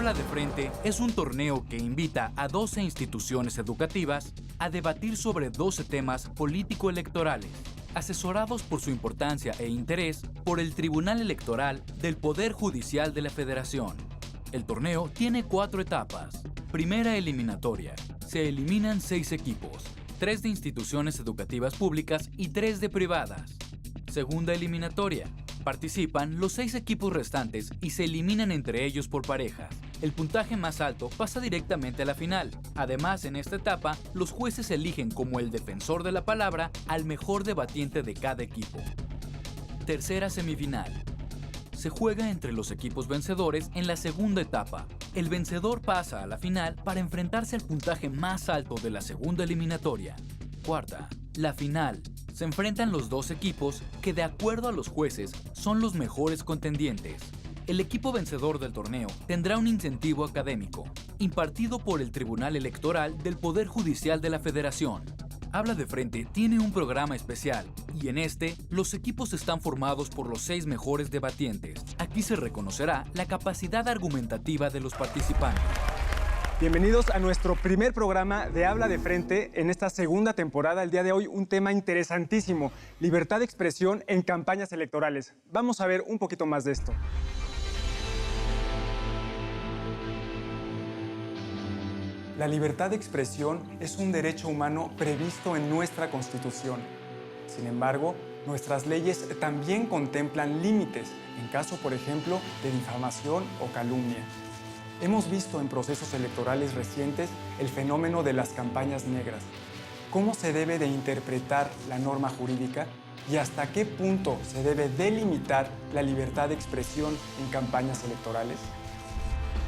Habla de Frente es un torneo que invita a 12 instituciones educativas a debatir sobre 12 temas político-electorales, asesorados por su importancia e interés por el Tribunal Electoral del Poder Judicial de la Federación. El torneo tiene 4 etapas. Primera eliminatoria. Se eliminan 6 equipos, 3 de instituciones educativas públicas y 3 de privadas. Segunda eliminatoria. Participan los 6 equipos restantes y se eliminan entre ellos por parejas. El puntaje más alto pasa directamente a la final. Además, en esta etapa, los jueces eligen como el defensor de la palabra al mejor debatiente de cada equipo. Tercera semifinal. Se juega entre los equipos vencedores en la segunda etapa. El vencedor pasa a la final para enfrentarse al puntaje más alto de la segunda eliminatoria. Cuarta, la final. Se enfrentan los 2 equipos que, de acuerdo a los jueces, son los mejores contendientes. El equipo vencedor del torneo tendrá un incentivo académico, impartido por el Tribunal Electoral del Poder Judicial de la Federación. Habla de Frente tiene un programa especial, y en este, los equipos están formados por los 6 mejores debatientes. Aquí se reconocerá la capacidad argumentativa de los participantes. Bienvenidos a nuestro primer programa de Habla de Frente en esta segunda temporada. El día de hoy un tema interesantísimo, libertad de expresión en campañas electorales. Vamos a ver un poquito más de esto. La libertad de expresión es un derecho humano previsto en nuestra Constitución. Sin embargo, nuestras leyes también contemplan límites en caso, por ejemplo, de difamación o calumnia. Hemos visto en procesos electorales recientes el fenómeno de las campañas negras. ¿Cómo se debe de interpretar la norma jurídica y hasta qué punto se debe delimitar la libertad de expresión en campañas electorales?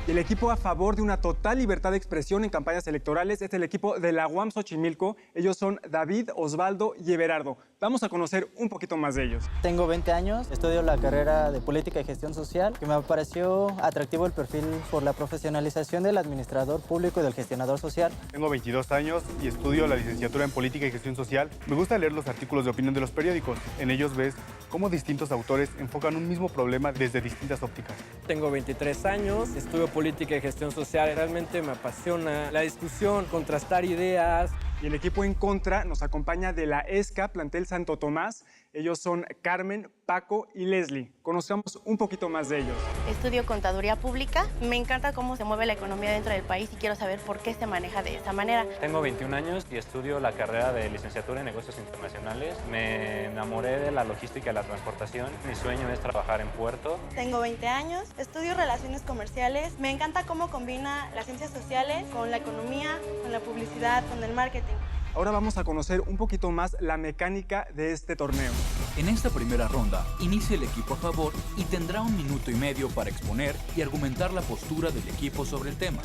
El equipo a favor de una total libertad de expresión en campañas electorales es el equipo de la UAM Xochimilco. Ellos son David, Osvaldo y Everardo. Vamos a conocer un poquito más de ellos. Tengo 20 años, estudio la carrera de Política y Gestión Social, que me pareció atractivo el perfil por la profesionalización del administrador público y del gestionador social. Tengo 22 años y estudio la licenciatura en Política y Gestión Social. Me gusta leer los artículos de opinión de los periódicos. En ellos ves cómo distintos autores enfocan un mismo problema desde distintas ópticas. Tengo 23 años, estudio Política y Gestión Social. Realmente me apasiona la discusión, contrastar ideas. Y el equipo en contra nos acompaña de la ESCA, plantel Santo Tomás. Ellos son Carmen, Paco y Leslie. Conozcamos un poquito más de ellos. Estudio Contaduría Pública. Me encanta cómo se mueve la economía dentro del país y quiero saber por qué se maneja de esta manera. Tengo 21 años y estudio la carrera de Licenciatura en Negocios Internacionales. Me enamoré de la logística y la transportación. Mi sueño es trabajar en puerto. Tengo 20 años, estudio Relaciones Comerciales. Me encanta cómo combina las ciencias sociales con la economía, con la publicidad, con el marketing. Ahora vamos a conocer un poquito más la mecánica de este torneo. En esta primera ronda, inicia el equipo a favor y tendrá 1 minuto y medio para exponer y argumentar la postura del equipo sobre el tema.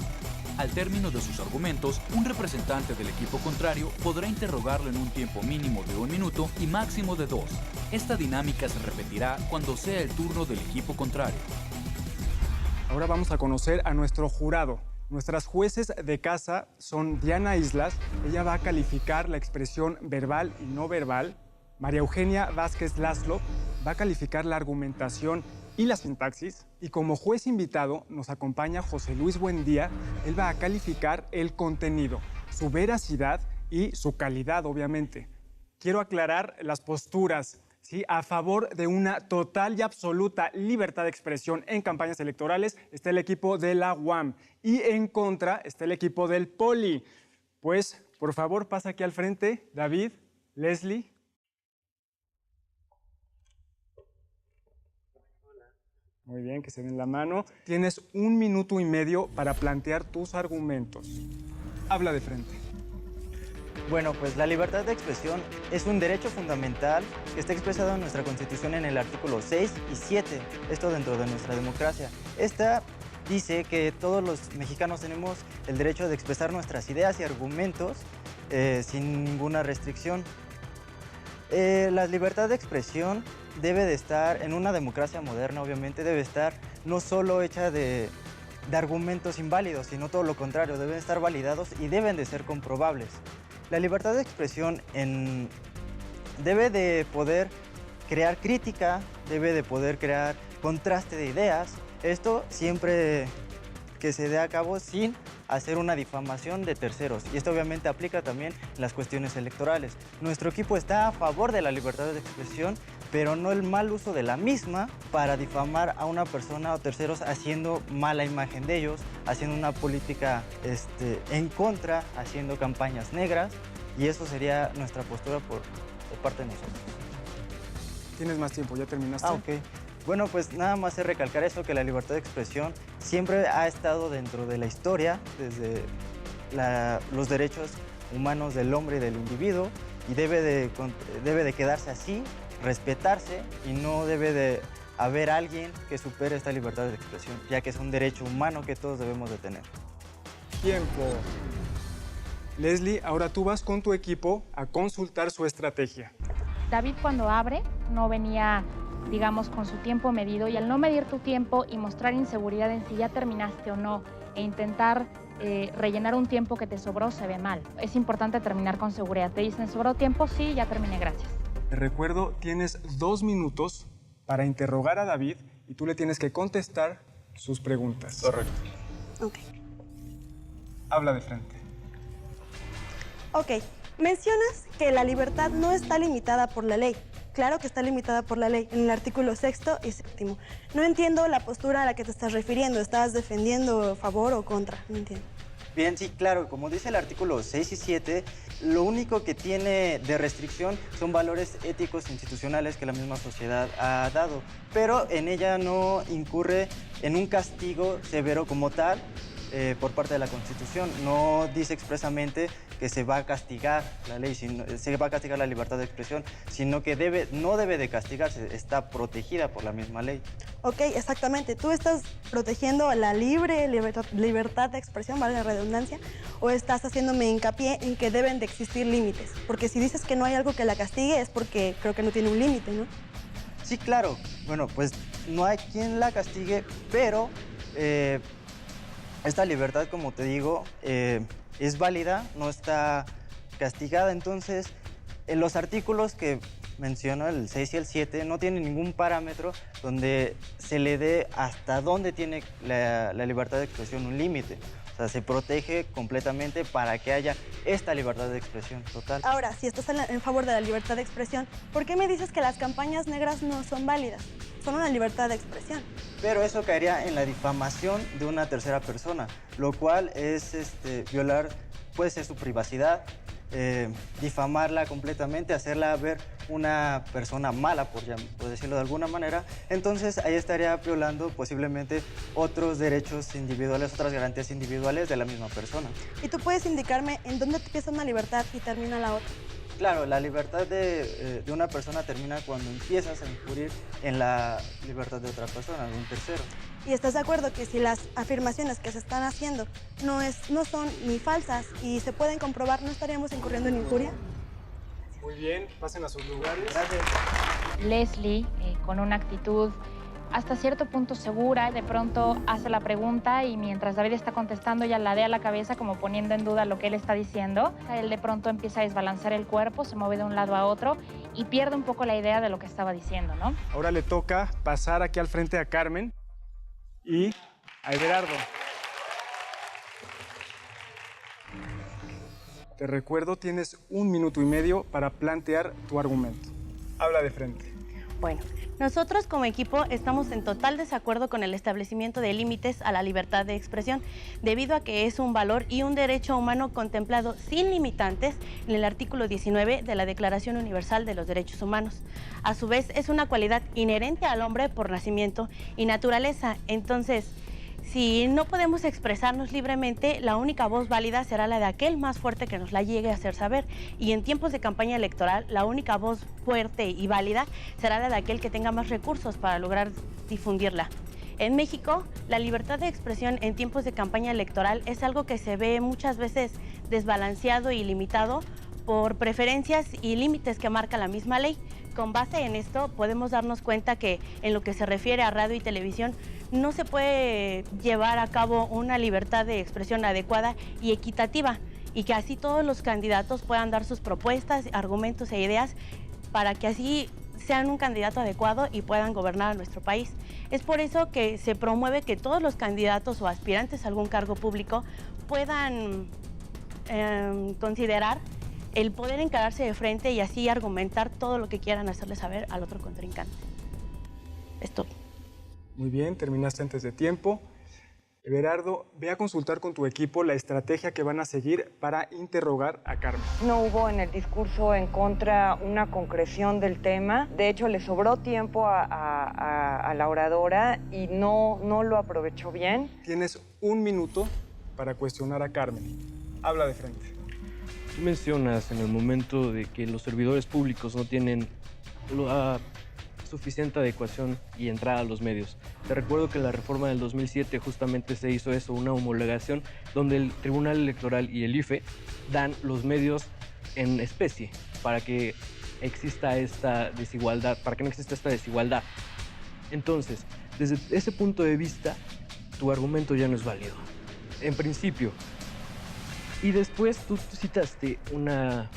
Al término de sus argumentos, un representante del equipo contrario podrá interrogarlo en un tiempo mínimo de 1 minuto y máximo de 2. Esta dinámica se repetirá cuando sea el turno del equipo contrario. Ahora vamos a conocer a nuestro jurado. Nuestras jueces de casa son Diana Islas, ella va a calificar la expresión verbal y no verbal. María Eugenia Vázquez Laszlo va a calificar la argumentación y la sintaxis. Y como juez invitado nos acompaña José Luis Buendía, él va a calificar el contenido, su veracidad y su calidad, obviamente. Quiero aclarar las posturas. ¿Sí? A favor de una total y absoluta libertad de expresión en campañas electorales está el equipo de la UAM y en contra está el equipo del Poli. Pues, por favor, pasa aquí al frente, David, Leslie. Muy bien, que se den la mano. Tienes 1 minuto y medio para plantear tus argumentos. Habla de frente. Bueno, pues la libertad de expresión es un derecho fundamental que está expresado en nuestra Constitución en el artículo 6 y 7, esto dentro de nuestra democracia. Esta dice que todos los mexicanos tenemos el derecho de expresar nuestras ideas y argumentos sin ninguna restricción. La libertad de expresión debe de estar, en una democracia moderna obviamente, debe estar no solo hecha de argumentos inválidos, sino todo lo contrario, deben estar validados y deben de ser comprobables. La libertad de expresión debe de poder crear crítica, debe de poder crear contraste de ideas. Esto siempre que se dé a cabo sin hacer una difamación de terceros. Y esto obviamente aplica también en las cuestiones electorales. Nuestro equipo está a favor de la libertad de expresión, pero no el mal uso de la misma para difamar a una persona o terceros haciendo mala imagen de ellos, haciendo una política en contra, haciendo campañas negras, y eso sería nuestra postura por parte de nosotros. Tienes más tiempo, ¿ya terminaste? Ah, ok. Bueno, pues nada más es recalcar eso, que la libertad de expresión siempre ha estado dentro de la historia, desde los derechos humanos del hombre y del individuo, y debe de quedarse así, respetarse, y no debe de haber alguien que supere esta libertad de expresión, ya que es un derecho humano que todos debemos de tener. Tiempo. Leslie, ahora tú vas con tu equipo a consultar su estrategia. David, cuando abre, no venía, digamos, con su tiempo medido, y al no medir tu tiempo y mostrar inseguridad en si ya terminaste o no, e intentar rellenar un tiempo que te sobró, se ve mal. Es importante terminar con seguridad. Te dicen, ¿sobró tiempo? Sí, ya terminé, gracias. Te recuerdo, tienes 2 minutos para interrogar a David y tú le tienes que contestar sus preguntas. Correcto. Ok. Habla de frente. Ok. Mencionas que la libertad no está limitada por la ley. Claro que está limitada por la ley, en el artículo 6º y 7º. No entiendo la postura a la que te estás refiriendo. ¿Estás defendiendo a favor o contra? No entiendo. Bien, sí, claro, como dice el artículo 6 y 7, lo único que tiene de restricción son valores éticos e institucionales que la misma sociedad ha dado, pero en ella no incurre en un castigo severo como tal por parte de la Constitución. No dice expresamente que se va a castigar la ley, se va a castigar la libertad de expresión, sino que no debe de castigarse, está protegida por la misma ley. Ok, exactamente. ¿Tú estás protegiendo la libertad de expresión, vale la redundancia, o estás haciéndome hincapié en que deben de existir límites? Porque si dices que no hay algo que la castigue es porque creo que no tiene un límite, ¿no? Sí, claro. Bueno, pues no hay quien la castigue, pero esta libertad, como te digo, es válida, no está castigada. Entonces, en los artículos que menciono, el 6 y el 7, no tienen ningún parámetro donde se le dé hasta dónde tiene la libertad de expresión un límite. O sea, se protege completamente para que haya esta libertad de expresión total. Ahora, si estás en favor de la libertad de expresión, ¿por qué me dices que las campañas negras no son válidas? Son una libertad de expresión. Pero eso caería en la difamación de una tercera persona, lo cual es violar, puede ser su privacidad, difamarla completamente, hacerla ver una persona mala, por decirlo de alguna manera. Entonces ahí estaría violando posiblemente otros derechos individuales, otras garantías individuales de la misma persona. ¿Y tú puedes indicarme en dónde empieza una libertad y termina la otra? Claro, la libertad de una persona termina cuando empiezas a incurrir en la libertad de otra persona, de un tercero. ¿Y estás de acuerdo que si las afirmaciones que se están haciendo no son ni falsas y se pueden comprobar, no estaríamos incurriendo en injuria? Muy bien, pasen a sus lugares. Gracias. Leslie, con una actitud hasta cierto punto segura, de pronto hace la pregunta y mientras David está contestando, ella ladea la cabeza como poniendo en duda lo que él está diciendo. Él de pronto empieza a desbalancear el cuerpo, se mueve de un lado a otro y pierde un poco la idea de lo que estaba diciendo, ¿no? Ahora le toca pasar aquí al frente a Carmen y a Everardo. Te recuerdo, tienes 1 minuto y medio para plantear tu argumento. Habla de frente. Bueno, nosotros como equipo estamos en total desacuerdo con el establecimiento de límites a la libertad de expresión, debido a que es un valor y un derecho humano contemplado sin limitantes en el artículo 19 de la Declaración Universal de los Derechos Humanos. A su vez, es una cualidad inherente al hombre por nacimiento y naturaleza. Entonces, si no podemos expresarnos libremente, la única voz válida será la de aquel más fuerte que nos la llegue a hacer saber. Y en tiempos de campaña electoral, la única voz fuerte y válida será la de aquel que tenga más recursos para lograr difundirla. En México, la libertad de expresión en tiempos de campaña electoral es algo que se ve muchas veces desbalanceado y limitado por preferencias y límites que marca la misma ley. Con base en esto, podemos darnos cuenta que en lo que se refiere a radio y televisión, no se puede llevar a cabo una libertad de expresión adecuada y equitativa, y que así todos los candidatos puedan dar sus propuestas, argumentos e ideas para que así sean un candidato adecuado y puedan gobernar a nuestro país. Es por eso que se promueve que todos los candidatos o aspirantes a algún cargo público puedan considerar el poder encararse de frente y así argumentar todo lo que quieran hacerle saber al otro contrincante. Es todo. Muy bien, terminaste antes de tiempo. Everardo, ve a consultar con tu equipo la estrategia que van a seguir para interrogar a Carmen. No hubo en el discurso en contra una concreción del tema. De hecho, le sobró tiempo a la oradora y no lo aprovechó bien. Tienes 1 minuto para cuestionar a Carmen. Habla de frente. Tú mencionas en el momento de que los servidores públicos no tienen la suficiente adecuación y entrada a los medios. Te recuerdo que la reforma del 2007 justamente se hizo eso, una homologación donde el Tribunal Electoral y el IFE dan los medios en especie para que exista esta desigualdad, para que no exista esta desigualdad. Entonces, desde ese punto de vista, tu argumento ya no es válido. En principio. Y después tú citaste una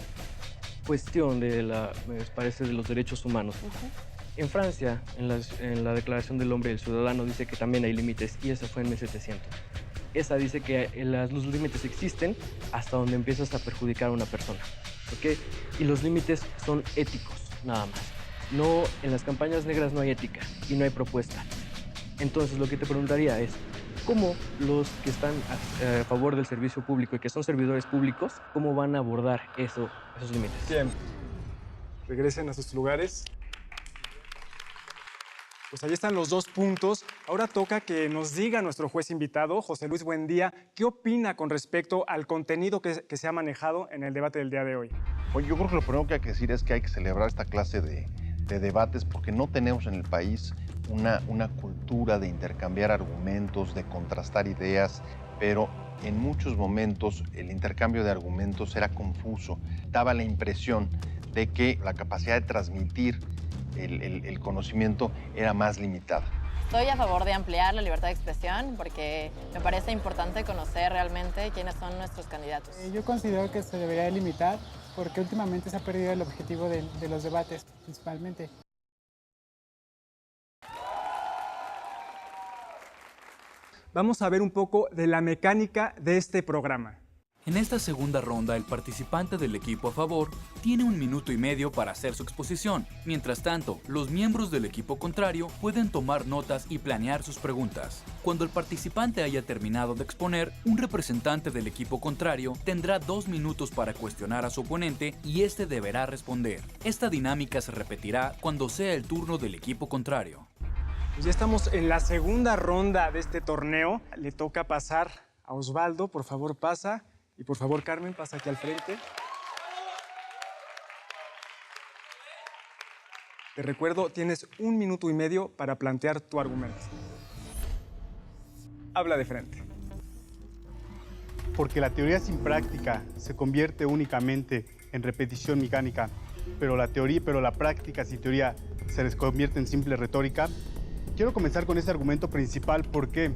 cuestión de me parece, de los derechos humanos. En Francia, en la Declaración del Hombre y del Ciudadano, dice que también hay límites, y eso fue en 1700. Esa dice que los límites existen hasta donde empiezas a perjudicar a una persona, ¿ok? Y los límites son éticos, nada más. No, en las campañas negras no hay ética y no hay propuesta. Entonces, lo que te preguntaría es, ¿cómo los que están a favor del servicio público y que son servidores públicos, cómo van a abordar esos límites? Tiempo. Regresen a sus lugares. Pues ahí están los 2 puntos. Ahora toca que nos diga nuestro juez invitado, José Luis Buendía, qué opina con respecto al contenido que se ha manejado en el debate del día de hoy. Oye, yo creo que lo primero que hay que decir es que hay que celebrar esta clase de debates porque no tenemos en el país una cultura de intercambiar argumentos, de contrastar ideas, pero en muchos momentos el intercambio de argumentos era confuso. Daba la impresión de que la capacidad de transmitir el conocimiento era más limitada. Estoy a favor de ampliar la libertad de expresión porque me parece importante conocer realmente quiénes son nuestros candidatos. Yo considero que se debería limitar porque últimamente se ha perdido el objetivo de los debates, principalmente. Vamos a ver un poco de la mecánica de este programa. En esta segunda ronda, el participante del equipo a favor tiene 1 minuto y medio para hacer su exposición. Mientras tanto, los miembros del equipo contrario pueden tomar notas y planear sus preguntas. Cuando el participante haya terminado de exponer, un representante del equipo contrario tendrá 2 minutos para cuestionar a su oponente y este deberá responder. Esta dinámica se repetirá cuando sea el turno del equipo contrario. Ya estamos en la segunda ronda de este torneo. Le toca pasar a Osvaldo. Por favor, pasa. Y por favor, Carmen, pasa aquí al frente. Te recuerdo, tienes 1 minuto y medio para plantear tu argumento. Habla de frente. Porque la teoría sin práctica se convierte únicamente en repetición mecánica, pero la práctica sin teoría se les convierte en simple retórica. Quiero comenzar con ese argumento principal. ¿Por qué?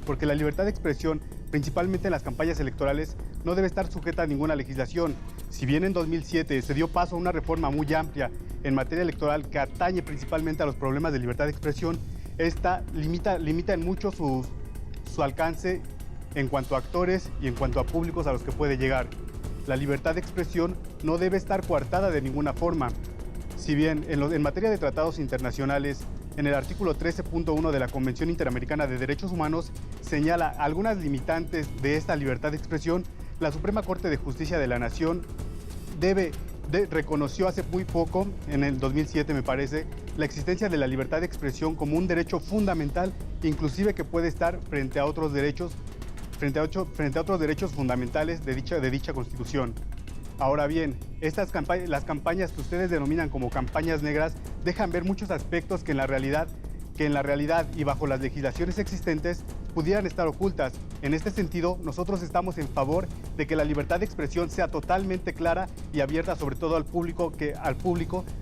Porque la libertad de expresión, principalmente en las campañas electorales, no debe estar sujeta a ninguna legislación. Si bien en 2007 se dio paso a una reforma muy amplia en materia electoral que atañe principalmente a los problemas de libertad de expresión, esta limita en mucho su alcance en cuanto a actores y en cuanto a públicos a los que puede llegar. La libertad de expresión no debe estar coartada de ninguna forma. Si bien en materia de tratados internacionales, en el artículo 13.1 de la Convención Interamericana de Derechos Humanos señala algunas limitantes de esta libertad de expresión, la Suprema Corte de Justicia de la Nación reconoció hace muy poco, en el 2007 me parece, la existencia de la libertad de expresión como un derecho fundamental, inclusive que puede estar frente a otros derechos fundamentales de dicha Constitución. Ahora bien, las campañas que ustedes denominan como campañas negras dejan ver muchos aspectos que en la realidad y bajo las legislaciones existentes pudieran estar ocultas. En este sentido, nosotros estamos en favor de que la libertad de expresión sea totalmente clara y abierta, sobre todo al público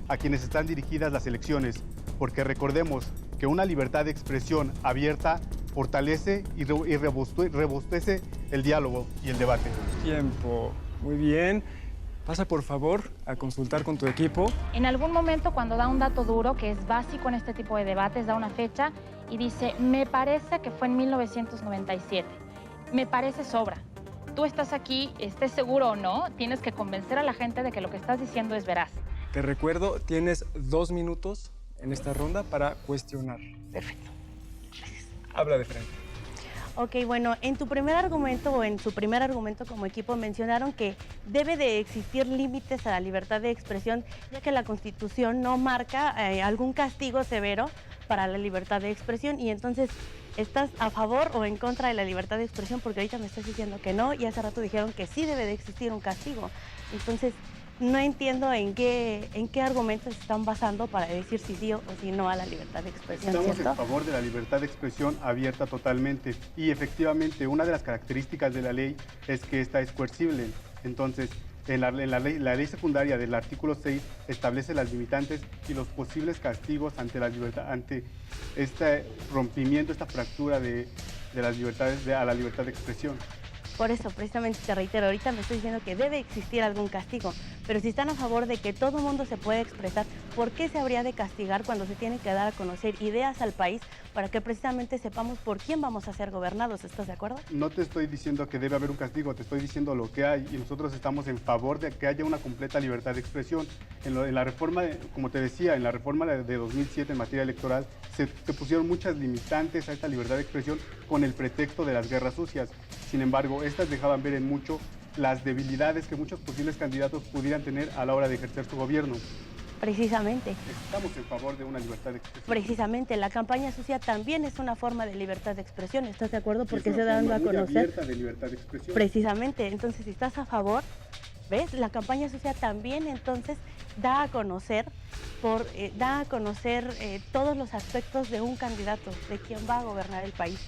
a quienes están dirigidas las elecciones, porque recordemos que una libertad de expresión abierta fortalece y robustece el diálogo y el debate. Tiempo. Muy bien. Pasa por favor a consultar con tu equipo. En algún momento, cuando da un dato duro, que es básico en este tipo de debates, da una fecha y dice, me parece que fue en 1997. Me parece sobra. Tú estás aquí, estés seguro o no, tienes que convencer a la gente de que lo que estás diciendo es veraz. Te recuerdo, tienes 2 minutos en esta ronda para cuestionar. Perfecto. Habla de frente. Ok, bueno, en tu primer argumento o en su primer argumento como equipo mencionaron que debe de existir límites a la libertad de expresión, ya que la Constitución no marca algún castigo severo para la libertad de expresión, y entonces, ¿estás a favor o en contra de la libertad de expresión? Porque ahorita me estás diciendo que no, y hace rato dijeron que sí debe de existir un castigo. Entonces, no entiendo en qué argumentos se están basando para decir si sí o si no a la libertad de expresión. Estamos ¿cierto? en favor de la libertad de expresión abierta totalmente, y efectivamente una de las características de la ley es que esta es coercible. Entonces, la ley secundaria del artículo 6 establece las limitantes y los posibles castigos ante la libertad, ante este rompimiento, esta fractura de las libertades a la libertad de expresión. Por eso, precisamente te reitero, ahorita me estoy diciendo que debe existir algún castigo, pero si están a favor de que todo el mundo se puede expresar, ¿por qué se habría de castigar cuando se tiene que dar a conocer ideas al país para que precisamente sepamos por quién vamos a ser gobernados? ¿Estás de acuerdo? No te estoy diciendo que debe haber un castigo, te estoy diciendo lo que hay, y nosotros estamos en favor de que haya una completa libertad de expresión. En la reforma, como te decía, en la reforma de 2007 en materia electoral, se pusieron muchas limitantes a esta libertad de expresión con el pretexto de las guerras sucias. Sin embargo, estas dejaban ver en mucho las debilidades que muchos posibles candidatos pudieran tener a la hora de ejercer su gobierno. Precisamente. Estamos en favor de una libertad de expresión. Precisamente, la campaña sucia también es una forma de libertad de expresión. ¿Estás de acuerdo? Porque es se una dan a forma muy conocer. abierta de libertad de expresión. Precisamente, entonces si estás a favor, ¿ves? La campaña sucia también entonces da a conocer todos los aspectos de un candidato, de quien va a gobernar el país.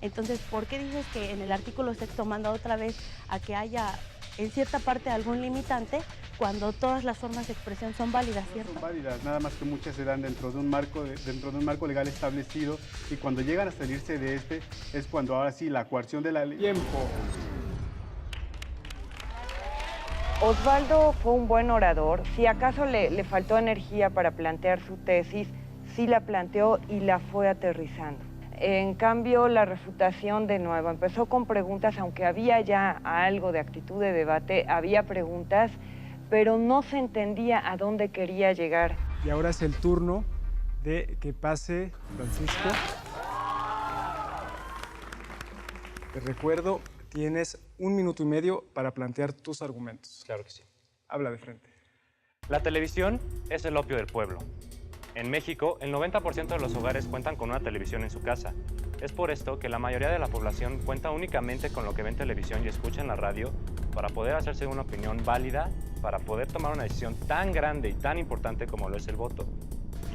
Entonces, ¿por qué dices que en el artículo 6 manda otra vez a que haya en cierta parte algún limitante cuando todas las formas de expresión son válidas, ¿cierto? Son válidas, nada más que muchas se dan dentro de un marco legal establecido, y cuando llegan a salirse de este es cuando ahora sí la coerción de la ley. Tiempo. Osvaldo fue un buen orador. Si acaso le faltó energía para plantear su tesis, sí la planteó y la fue aterrizando. En cambio, la refutación de nuevo empezó con preguntas, aunque había ya algo de actitud de debate, había preguntas, pero no se entendía a dónde quería llegar. Y ahora es el turno de que pase Francisco. Te recuerdo, tienes 1 minuto y medio para plantear tus argumentos. Claro que sí. Habla de frente. La televisión es el opio del pueblo. En México, el 90% de los hogares cuentan con una televisión en su casa. Es por esto que la mayoría de la población cuenta únicamente con lo que ve en televisión y escucha en la radio para poder hacerse una opinión válida, para poder tomar una decisión tan grande y tan importante como lo es el voto.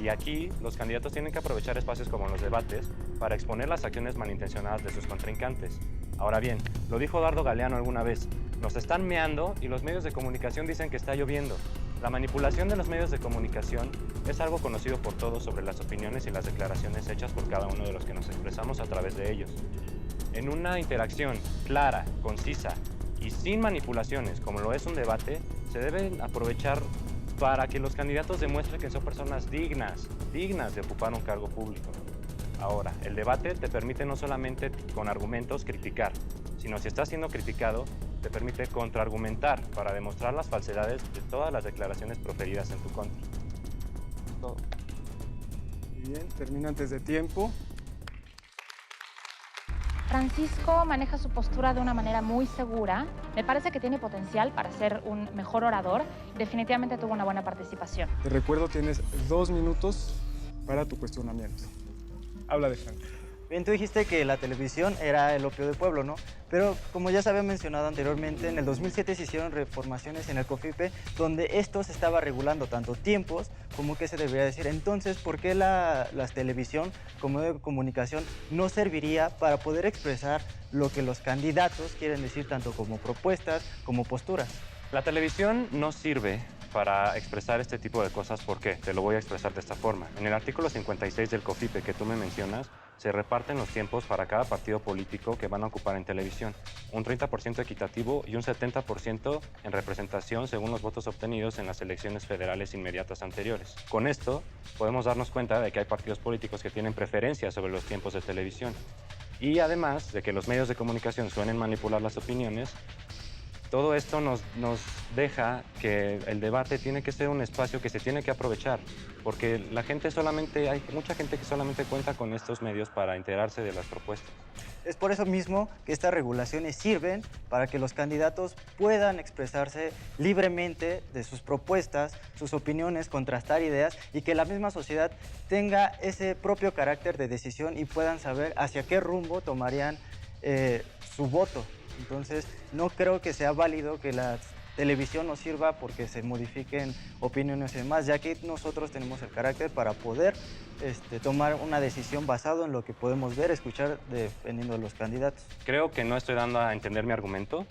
Y aquí, los candidatos tienen que aprovechar espacios como los debates para exponer las acciones malintencionadas de sus contrincantes. Ahora bien, lo dijo Dardo Galeano alguna vez, nos están meando y los medios de comunicación dicen que está lloviendo. La manipulación de los medios de comunicación es algo conocido por todos sobre las opiniones y las declaraciones hechas por cada uno de los que nos expresamos a través de ellos. En una interacción clara, concisa y sin manipulaciones, como lo es un debate, se deben aprovechar para que los candidatos demuestren que son personas dignas de ocupar un cargo público. Ahora, el debate te permite no solamente con argumentos criticar, sino si estás siendo criticado, te permite contraargumentar para demostrar las falsedades de todas las declaraciones proferidas en tu contra. Todo. Muy bien, termina antes de tiempo. Francisco maneja su postura de una manera muy segura. Me parece que tiene potencial para ser un mejor orador. Definitivamente tuvo una buena participación. Te recuerdo, tienes 2 minutos para tu cuestionamiento. Habla de frente. Bien, tú dijiste que la televisión era el opio del pueblo, ¿no? Pero como ya se había mencionado anteriormente, en el 2007 se hicieron reformaciones en el COFIPE donde esto se estaba regulando tanto tiempos como qué se debería decir. Entonces, ¿por qué la televisión como medio de comunicación no serviría para poder expresar lo que los candidatos quieren decir tanto como propuestas como posturas? La televisión no sirve para expresar este tipo de cosas. ¿Por qué? Te lo voy a expresar de esta forma. En el artículo 56 del COFIPE que tú me mencionas, se reparten los tiempos para cada partido político que van a ocupar en televisión, un 30% equitativo y un 70% en representación según los votos obtenidos en las elecciones federales inmediatas anteriores. Con esto, podemos darnos cuenta de que hay partidos políticos que tienen preferencia sobre los tiempos de televisión. Y además de que los medios de comunicación suelen manipular las opiniones, todo esto nos deja que el debate tiene que ser un espacio que se tiene que aprovechar, porque hay mucha gente que solamente cuenta con estos medios para enterarse de las propuestas. Es por eso mismo que estas regulaciones sirven para que los candidatos puedan expresarse libremente de sus propuestas, sus opiniones, contrastar ideas y que la misma sociedad tenga ese propio carácter de decisión y puedan saber hacia qué rumbo tomarían su voto. Entonces, no creo que sea válido que la televisión nos sirva porque se modifiquen opiniones y demás, ya que nosotros tenemos el carácter para poder tomar una decisión basado en lo que podemos ver, escuchar, dependiendo de los candidatos. Creo que no estoy dando a entender mi argumento.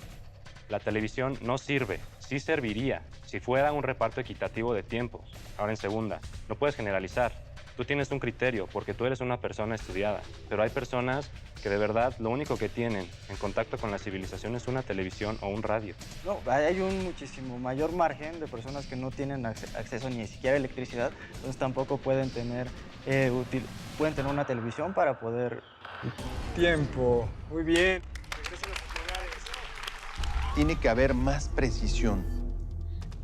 La televisión no sirve, sí serviría si fuera un reparto equitativo de tiempos. Ahora en segunda, no puedes generalizar. Tú tienes un criterio porque tú eres una persona estudiada, pero hay personas que de verdad lo único que tienen en contacto con la civilización es una televisión o un radio. No, hay un muchísimo mayor margen de personas que no tienen acceso ni siquiera a electricidad, entonces tampoco pueden tener una televisión para poder... Tiempo. Muy bien. Tiene que haber más precisión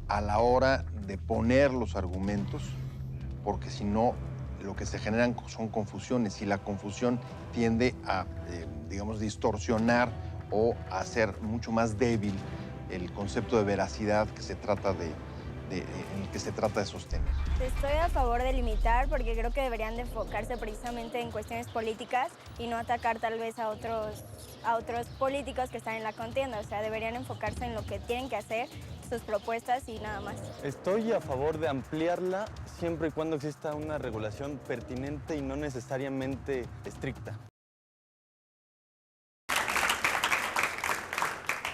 a la hora de poner los argumentos, porque si no, lo que se generan son confusiones y la confusión tiende a, digamos, distorsionar o a hacer mucho más débil el concepto de veracidad que se trata en el que se trata de sostener. Estoy a favor de limitar porque creo que deberían de enfocarse precisamente en cuestiones políticas y no atacar tal vez a otros políticos que están en la contienda. O sea, deberían enfocarse en lo que tienen que hacer, sus propuestas y nada más. Estoy a favor de ampliarla siempre y cuando exista una regulación pertinente y no necesariamente estricta.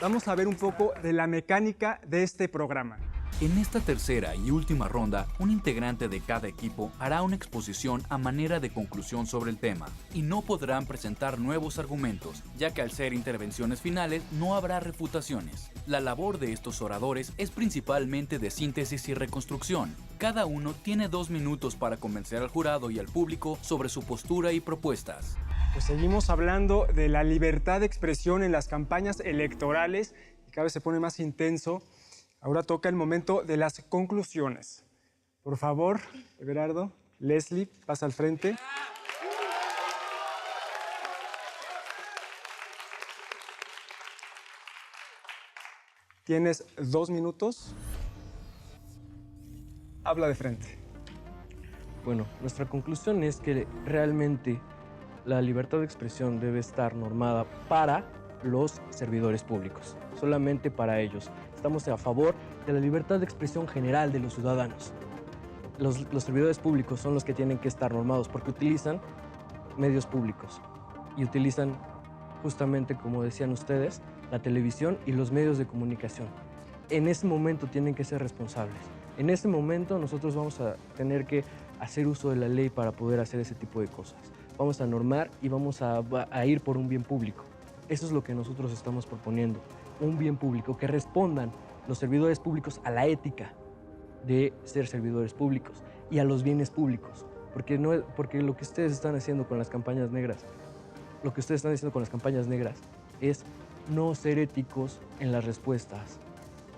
Vamos a ver un poco de la mecánica de este programa. En esta tercera y última ronda, un integrante de cada equipo hará una exposición a manera de conclusión sobre el tema, y no podrán presentar nuevos argumentos, ya que al ser intervenciones finales no habrá refutaciones. La labor de estos oradores es principalmente de síntesis y reconstrucción. Cada uno tiene 2 minutos para convencer al jurado y al público sobre su postura y propuestas. Pues seguimos hablando de la libertad de expresión en las campañas electorales y cada vez se pone más intenso. Ahora toca el momento de las conclusiones. Por favor, Everardo, Leslie, pasa al frente. Tienes 2 minutos. Habla de frente. Bueno, nuestra conclusión es que realmente la libertad de expresión debe estar normada para los servidores públicos, solamente para ellos. Estamos a favor de la libertad de expresión general de los ciudadanos. Los servidores públicos son los que tienen que estar normados porque utilizan medios públicos y utilizan justamente, como decían ustedes, la televisión y los medios de comunicación. En ese momento tienen que ser responsables. En ese momento nosotros vamos a tener que hacer uso de la ley para poder hacer ese tipo de cosas. Vamos a normar y vamos a ir por un bien público. Eso es lo que nosotros estamos proponiendo, un bien público, que respondan los servidores públicos a la ética de ser servidores públicos y a los bienes públicos, porque lo que ustedes están haciendo con las campañas negras, es no ser éticos en las respuestas.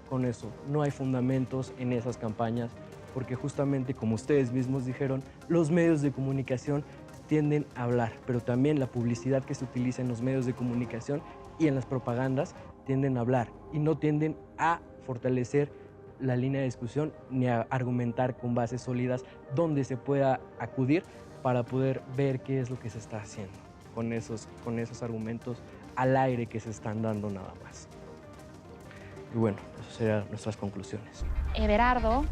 Con eso, no hay fundamentos en esas campañas, porque justamente, como ustedes mismos dijeron, los medios de comunicación tienden a hablar, pero también la publicidad que se utiliza en los medios de comunicación y en las propagandas tienden a hablar y no tienden a fortalecer la línea de discusión ni a argumentar con bases sólidas donde se pueda acudir para poder ver qué es lo que se está haciendo con esos argumentos al aire que se están dando nada más. Y bueno, esas serían nuestras conclusiones. Everardo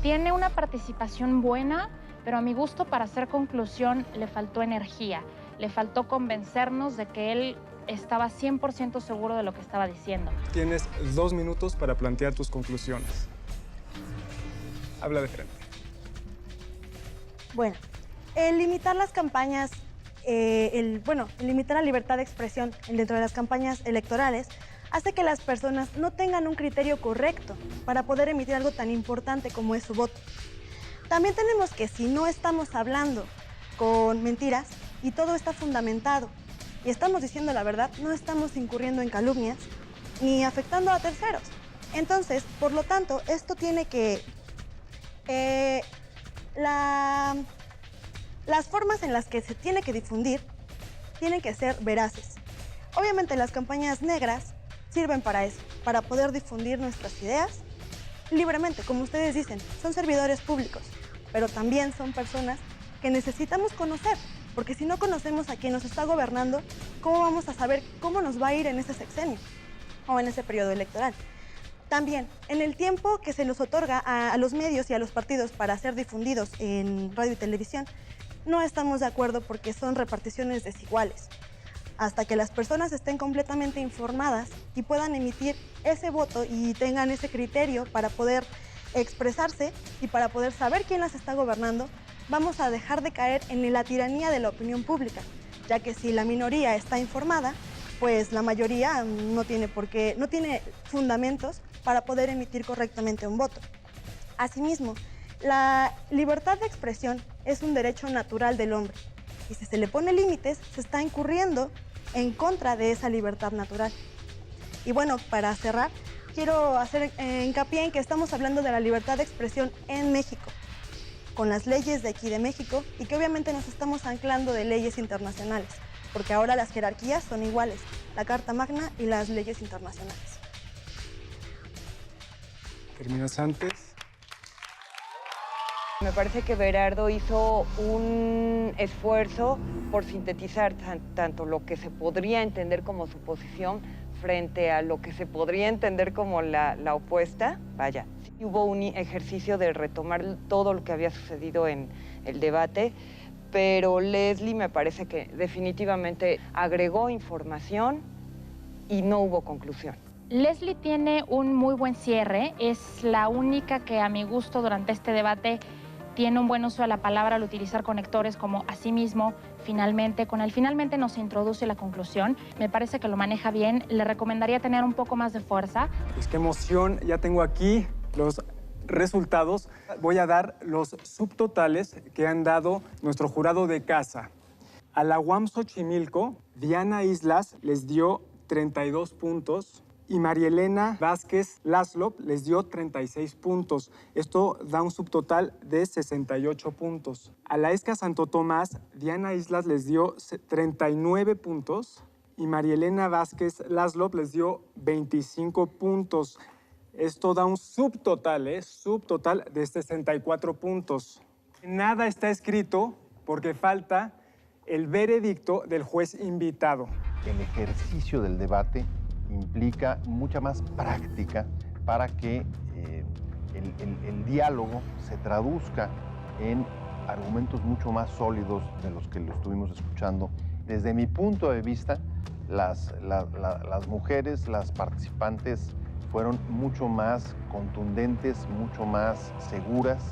tiene una participación buena, pero a mi gusto, para hacer conclusión, le faltó energía. Le faltó convencernos de que él estaba 100% seguro de lo que estaba diciendo. Tienes 2 minutos para plantear tus conclusiones. Habla de frente. Bueno, el limitar las campañas el limitar la libertad de expresión dentro de las campañas electorales hace que las personas no tengan un criterio correcto para poder emitir algo tan importante como es su voto. También tenemos que si no estamos hablando con mentiras y todo está fundamentado y estamos diciendo la verdad, no estamos incurriendo en calumnias ni afectando a terceros. Entonces, por lo tanto, esto tiene que... las formas en las que se tiene que difundir tienen que ser veraces. Obviamente las campañas negras sirven para eso, para poder difundir nuestras ideas libremente, como ustedes dicen, son servidores públicos, pero también son personas que necesitamos conocer, porque si no conocemos a quien nos está gobernando, ¿cómo vamos a saber cómo nos va a ir en ese sexenio o en ese periodo electoral? También, en el tiempo que se nos otorga a los medios y a los partidos para ser difundidos en radio y televisión, no estamos de acuerdo porque son reparticiones desiguales. Hasta que las personas estén completamente informadas y puedan emitir ese voto y tengan ese criterio para poder expresarse y para poder saber quién las está gobernando, vamos a dejar de caer en la tiranía de la opinión pública, ya que si la minoría está informada, pues la mayoría no tiene fundamentos para poder emitir correctamente un voto. Asimismo, la libertad de expresión es un derecho natural del hombre y si se le pone límites, se está incurriendo en contra de esa libertad natural. Y bueno, para cerrar, quiero hacer hincapié en que estamos hablando de la libertad de expresión en México, con las leyes de aquí de México y que obviamente nos estamos anclando de leyes internacionales, porque ahora las jerarquías son iguales, la Carta Magna y las leyes internacionales. ¿Terminas antes? Me parece que Berardo hizo un esfuerzo por sintetizar tanto lo que se podría entender como su posición frente a lo que se podría entender como la opuesta. Vaya, sí hubo un ejercicio de retomar todo lo que había sucedido en el debate, pero Leslie me parece que definitivamente agregó información y no hubo conclusión. Leslie tiene un muy buen cierre, es la única que a mi gusto durante este debate tiene un buen uso de la palabra al utilizar conectores como asimismo, finalmente. Con el finalmente nos introduce la conclusión. Me parece que lo maneja bien. Le recomendaría tener un poco más de fuerza. Pues qué emoción. Ya tengo aquí los resultados. Voy a dar los subtotales que han dado nuestro jurado de casa. A la UAM Xochimilco, Diana Islas les dio 32 puntos. Y María Elena Vázquez László les dio 36 puntos. Esto da un subtotal de 68 puntos. A la ESCA Santo Tomás, Diana Islas les dio 39 puntos y María Elena Vázquez László les dio 25 puntos. Esto da un subtotal de 64 puntos. Nada está escrito porque falta el veredicto del juez invitado. El ejercicio del debate implica mucha más práctica para que el diálogo se traduzca en argumentos mucho más sólidos de los que lo estuvimos escuchando. Desde mi punto de vista, las mujeres, las participantes, fueron mucho más contundentes, mucho más seguras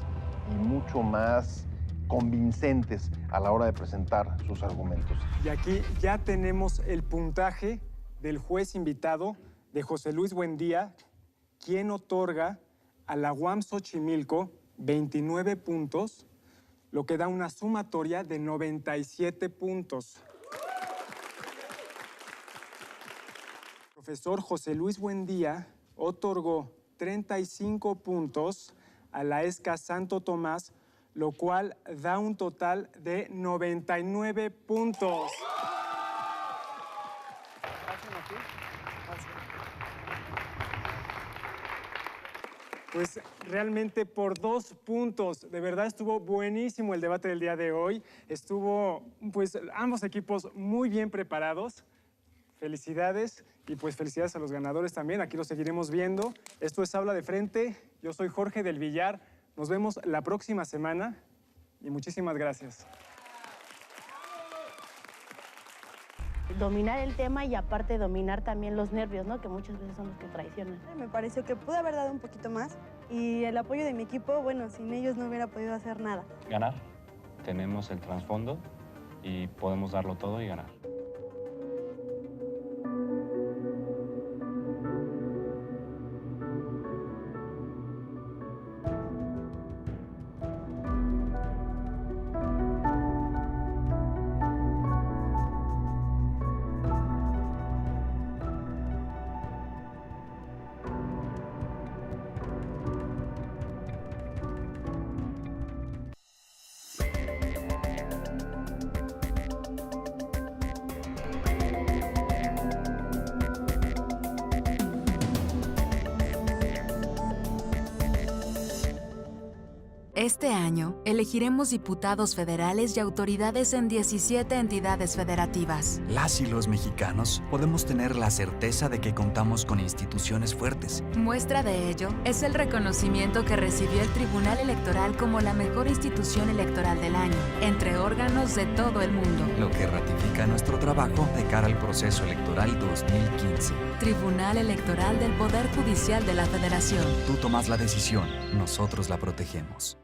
y mucho más convincentes a la hora de presentar sus argumentos. Y aquí ya tenemos el puntaje del juez invitado de José Luis Buendía, quien otorga a la UAM Xochimilco 29 puntos, lo que da una sumatoria de 97 puntos. El profesor José Luis Buendía otorgó 35 puntos a la ESCA Santo Tomás, lo cual da un total de 99 puntos. Pues realmente por 2 puntos. De verdad estuvo buenísimo el debate del día de hoy. Estuvo, pues, ambos equipos muy bien preparados. Felicidades y pues felicidades a los ganadores también. Aquí los seguiremos viendo. Esto es Habla de Frente. Yo soy Jorge del Villar. Nos vemos la próxima semana y muchísimas gracias. Dominar el tema y aparte dominar también los nervios, ¿no? Que muchas veces son los que traicionan. Me pareció que pude haber dado un poquito más y el apoyo de mi equipo, bueno, sin ellos no hubiera podido hacer nada. Ganar. Tenemos el trasfondo y podemos darlo todo y ganar. Este año, elegiremos diputados federales y autoridades en 17 entidades federativas. Las y los mexicanos podemos tener la certeza de que contamos con instituciones fuertes. Muestra de ello es el reconocimiento que recibió el Tribunal Electoral como la mejor institución electoral del año, entre órganos de todo el mundo. Lo que ratifica nuestro trabajo de cara al proceso electoral 2015. Tribunal Electoral del Poder Judicial de la Federación. Tú tomas la decisión, nosotros la protegemos.